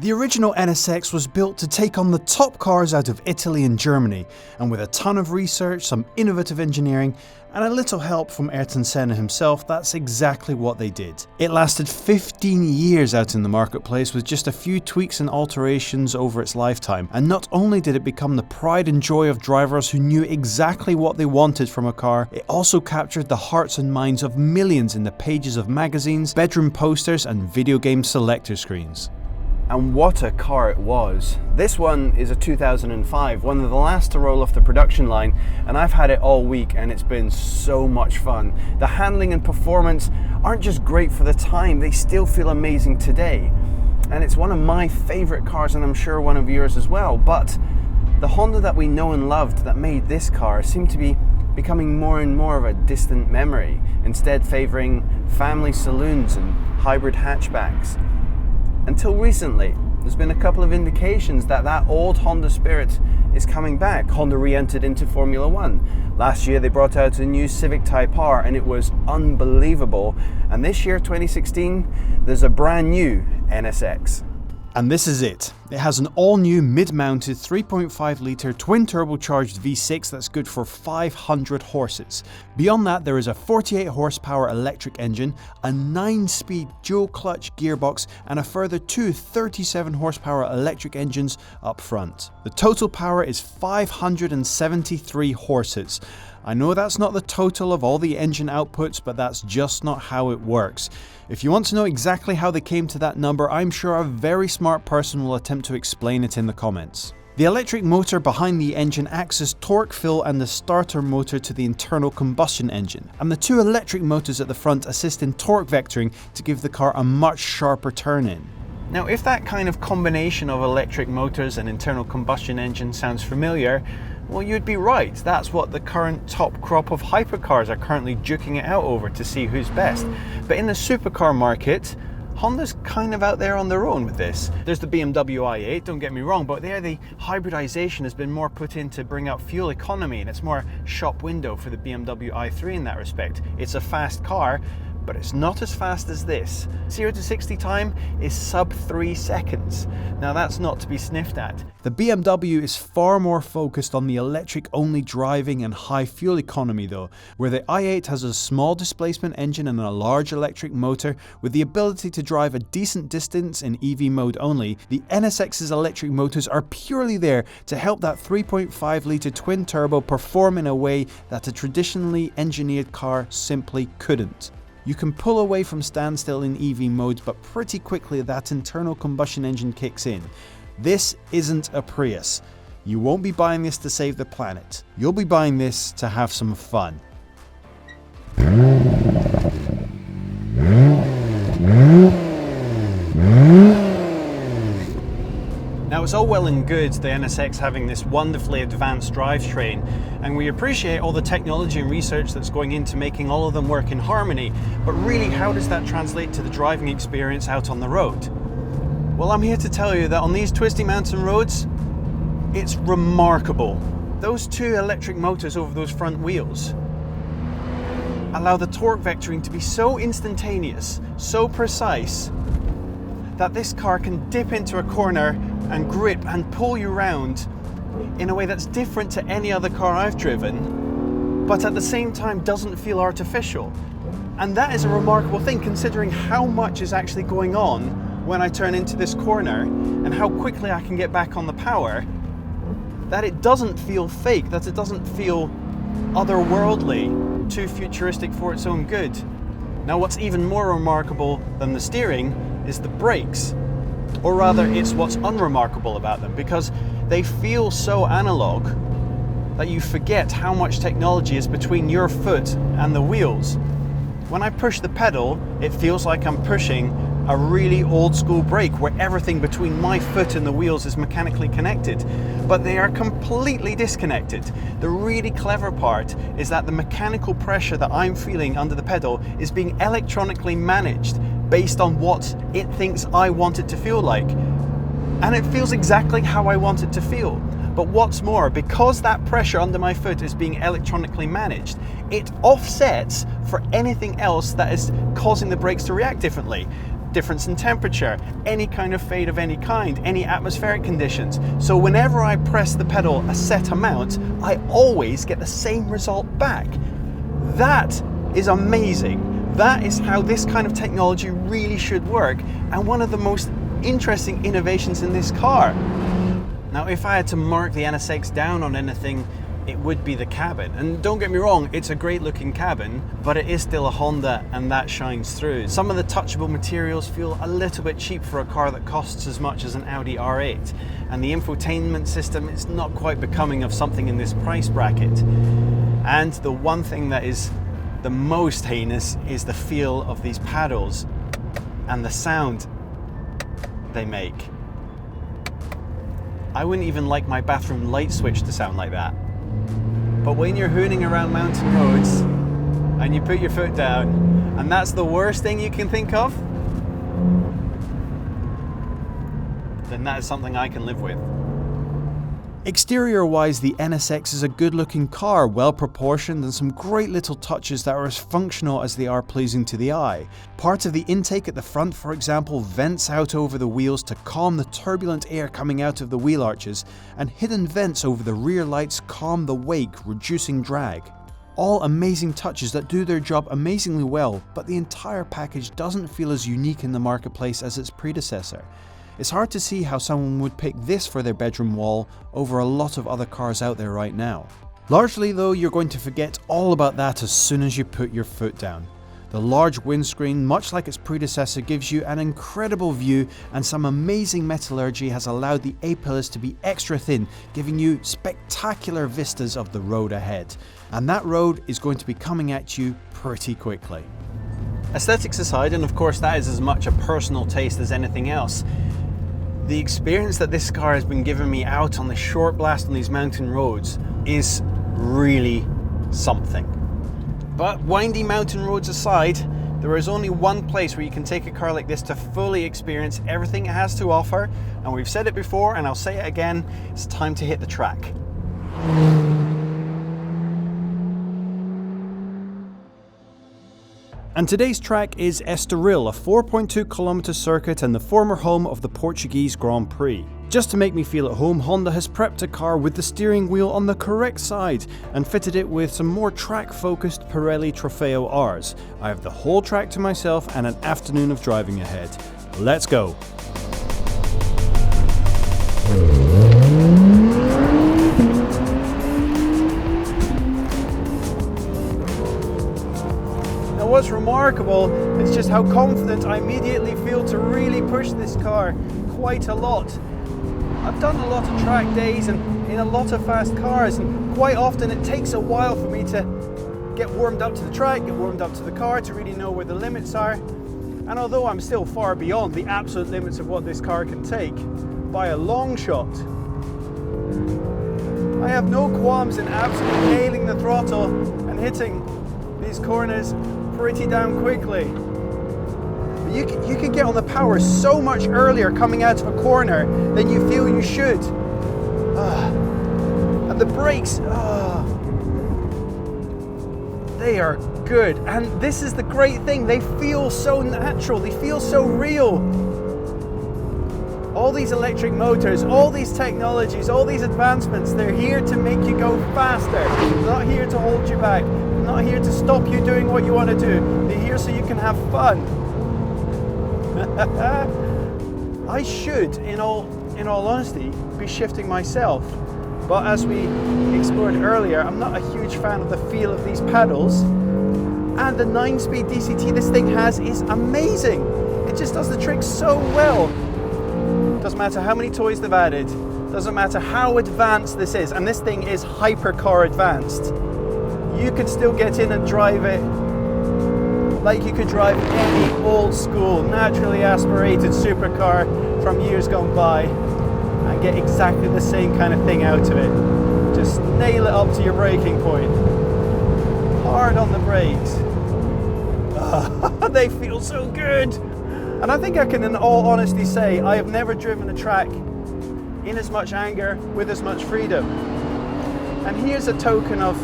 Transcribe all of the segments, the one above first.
The original NSX was built to take on the top cars out of Italy and Germany, and with a ton of research, some innovative engineering, and a little help from Ayrton Senna himself, that's exactly what they did. It lasted 15 years out in the marketplace with just a few tweaks and alterations over its lifetime, and not only did it become the pride and joy of drivers who knew exactly what they wanted from a car, it also captured the hearts and minds of millions in the pages of magazines, bedroom posters, and video game selector screens. And what a car it was. This one is a 2005, one of the last to roll off the production line, and I've had it all week and it's been so much fun. The handling and performance aren't just great for the time, they still feel amazing today. And it's one of my favorite cars, and I'm sure one of yours as well. But the Honda that we know and loved that made this car seemed to be becoming more and more of a distant memory, instead favoring family saloons and hybrid hatchbacks. Until recently, there's been a couple of indications that that old Honda spirit is coming back. Honda re-entered into Formula One. Last year they brought out a new Civic Type R and it was unbelievable. And this year, 2016, there's a brand new NSX. And this is it. It has an all-new mid-mounted 3.5 litre twin-turbocharged V6 that's good for 500 horses. Beyond that, there is a 48 horsepower electric engine, a 9-speed dual-clutch gearbox, and a further two 37 horsepower electric engines up front. The total power is 573 horses. I know that's not the total of all the engine outputs, but that's just not how it works. If you want to know exactly how they came to that number, I'm sure a very smart person will attempt to explain it in the comments. The electric motor behind the engine acts as torque fill and the starter motor to the internal combustion engine, and the two electric motors at the front assist in torque vectoring to give the car a much sharper turn-in. Now, if that kind of combination of electric motors and internal combustion engine sounds familiar, well, you'd be right. That's what the current top crop of hypercars are currently duking it out over to see who's best. But in the supercar market, Honda's kind of out there on their own with this. There's the Bmw I8, don't get me wrong, but there the hybridization has been more put in to bring out fuel economy, and it's more shop window for the Bmw i3 in that respect. It's a fast car, but it's not as fast as this. 0 to 60 time is sub 3 seconds. Now that's not to be sniffed at. The BMW is far more focused on the electric-only driving and high fuel economy though, where the i8 has a small displacement engine and a large electric motor with the ability to drive a decent distance in EV mode only. The NSX's electric motors are purely there to help that 3.5 litre twin-turbo perform in a way that a traditionally engineered car simply couldn't. You can pull away from standstill in EV mode, but pretty quickly that internal combustion engine kicks in. This isn't a Prius. You won't be buying this to save the planet. You'll be buying this to have some fun. Now, it's all well and good, the NSX having this wonderfully advanced drivetrain, and we appreciate all the technology and research that's going into making all of them work in harmony, but really, how does that translate to the driving experience out on the road? Well, I'm here to tell you that on these twisty mountain roads, it's remarkable. Those two electric motors over those front wheels allow the torque vectoring to be so instantaneous, so precise, that this car can dip into a corner and grip and pull you around in a way that's different to any other car I've driven, but at the same time doesn't feel artificial. And that is a remarkable thing considering how much is actually going on when I turn into this corner and how quickly I can get back on the power, that it doesn't feel fake, that it doesn't feel otherworldly, too futuristic for its own good. Now, what's even more remarkable than the steering is the brakes. Or rather, it's what's unremarkable about them, because they feel so analog that you forget how much technology is between your foot and the wheels. When I push the pedal, it feels like I'm pushing a really old school brake where everything between my foot and the wheels is mechanically connected, but they are completely disconnected. The really clever part is that the mechanical pressure that I'm feeling under the pedal is being electronically managed based on what it thinks I want it to feel like. And it feels exactly how I want it to feel. But what's more, because that pressure under my foot is being electronically managed, it offsets for anything else that is causing the brakes to react differently. difference in temperature, any kind of fade of any kind, any atmospheric conditions. So whenever I press the pedal a set amount, I always get the same result back. That is amazing. That is how this kind of technology really should work, and one of the most interesting innovations in this car. Now, if I had to mark the NSX down on anything, it would be the cabin. And don't get me wrong, it's a great looking cabin, but it is still a Honda, and that shines through. Some of the touchable materials feel a little bit cheap for a car that costs as much as an Audi R8. And the infotainment system is not quite becoming of something in this price bracket. And the one thing that is the most heinous is the feel of these paddles and the sound they make. I wouldn't even like my bathroom light switch to sound like that. But when you're hooning around mountain roads and you put your foot down and that's the worst thing you can think of, then that is something I can live with. Exterior-wise, the NSX is a good-looking car, well-proportioned, and some great little touches that are as functional as they are pleasing to the eye. Part of the intake at the front, for example, vents out over the wheels to calm the turbulent air coming out of the wheel arches, and hidden vents over the rear lights calm the wake, reducing drag. All amazing touches that do their job amazingly well, but the entire package doesn't feel as unique in the marketplace as its predecessor. It's hard to see how someone would pick this for their bedroom wall over a lot of other cars out there right now. Largely though, you're going to forget all about that as soon as you put your foot down. The large windscreen, much like its predecessor, gives you an incredible view, and some amazing metallurgy has allowed the A-pillars to be extra thin, giving you spectacular vistas of the road ahead. And that road is going to be coming at you pretty quickly. Aesthetics aside, and of course that is as much a personal taste as anything else, the experience that this car has been giving me out on the short blast on these mountain roads is really something. But windy mountain roads aside, there is only one place where you can take a car like this to fully experience everything it has to offer, and we've said it before and I'll say it again, it's time to hit the track. And today's track is Estoril, a 4.2 kilometer circuit and the former home of the Portuguese Grand Prix. Just to make me feel at home, Honda has prepped a car with the steering wheel on the correct side and fitted it with some more track-focused Pirelli Trofeo Rs. I have the whole track to myself and an afternoon of driving ahead. Let's go! What's remarkable is just how confident I immediately feel to really push this car quite a lot. I've done a lot of track days and in a lot of fast cars, and quite often it takes a while for me to get warmed up to the track, get warmed up to the car, to really know where the limits are. And although I'm still far beyond the absolute limits of what this car can take, by a long shot, I have no qualms in absolutely nailing the throttle and hitting these corners pretty damn quickly. You can get on the power so much earlier coming out of a corner than you feel you should. And the brakes, they are good. And this is the great thing, they feel so natural, they feel so real. All these electric motors, all these technologies, all these advancements, they're here to make you go faster. They're not here to hold you back. They're not here to stop you doing what you want to do. They're here so you can have fun. I should, in all honesty, be shifting myself. But as we explored earlier, I'm not a huge fan of the feel of these pedals. And the 9-speed DCT this thing has is amazing. It just does the trick so well. Doesn't matter how many toys they've added, doesn't matter how advanced this is, and this thing is Hypercar advanced. You can still get in and drive it like you could drive any old school, naturally aspirated supercar from years gone by and get exactly the same kind of thing out of it. Just nail it up to your braking point. Hard on the brakes. They feel so good. And I think I can in all honesty say I have never driven a track in as much anger, with as much freedom. And here's a token of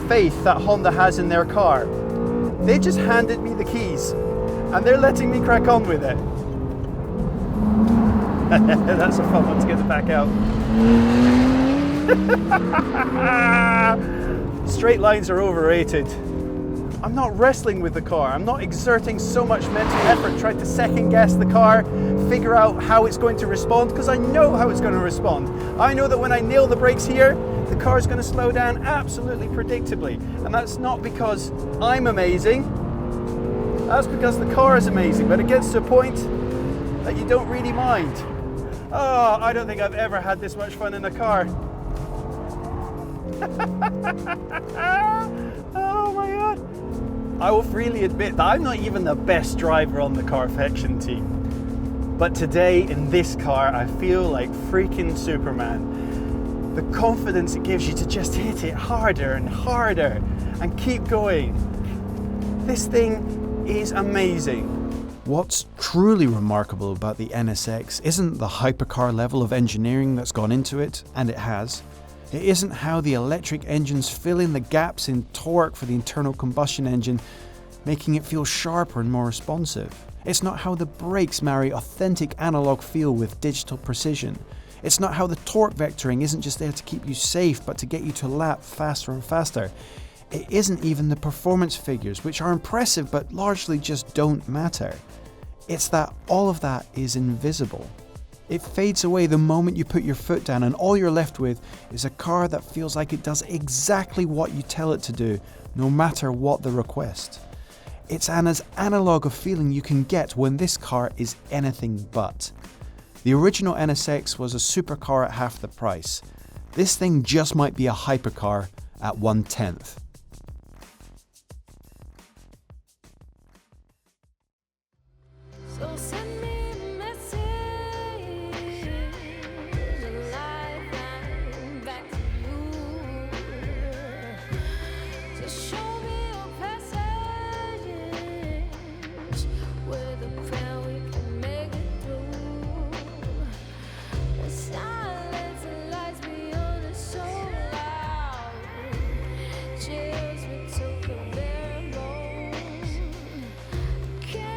faith that Honda has in their car. They just handed me the keys And they're letting me crack on with it. That's a fun one to get the back out. Straight lines are overrated. I'm not wrestling with the car. I'm not exerting so much mental effort trying to second guess the car, figure out how it's going to respond, because I know how it's going to respond. I know that when I nail the brakes here, the car is going to slow down absolutely predictably. And that's not because I'm amazing. That's because the car is amazing. But it gets to a point that you don't really mind. Oh, I don't think I've ever had this much fun in a car. Oh my God. I will freely admit that I'm not even the best driver on the Carfection team. But today in this car, I feel like freaking Superman. The confidence it gives you to just hit it harder and harder and keep going. This thing is amazing. What's truly remarkable about the NSX isn't the hypercar level of engineering that's gone into it, and it has. It isn't how the electric engines fill in the gaps in torque for the internal combustion engine, making it feel sharper and more responsive. It's not how the brakes marry authentic analog feel with digital precision. It's not how the torque vectoring isn't just there to keep you safe, but to get you to lap faster and faster. It isn't even the performance figures, which are impressive but largely just don't matter. It's that all of that is invisible. It fades away the moment you put your foot down, and all you're left with is a car that feels like it does exactly what you tell it to do, no matter what the request. It's an as analog a feeling you can get when this car is anything but. The original NSX was a supercar at half the price. This thing just might be a hypercar at 1/10. So send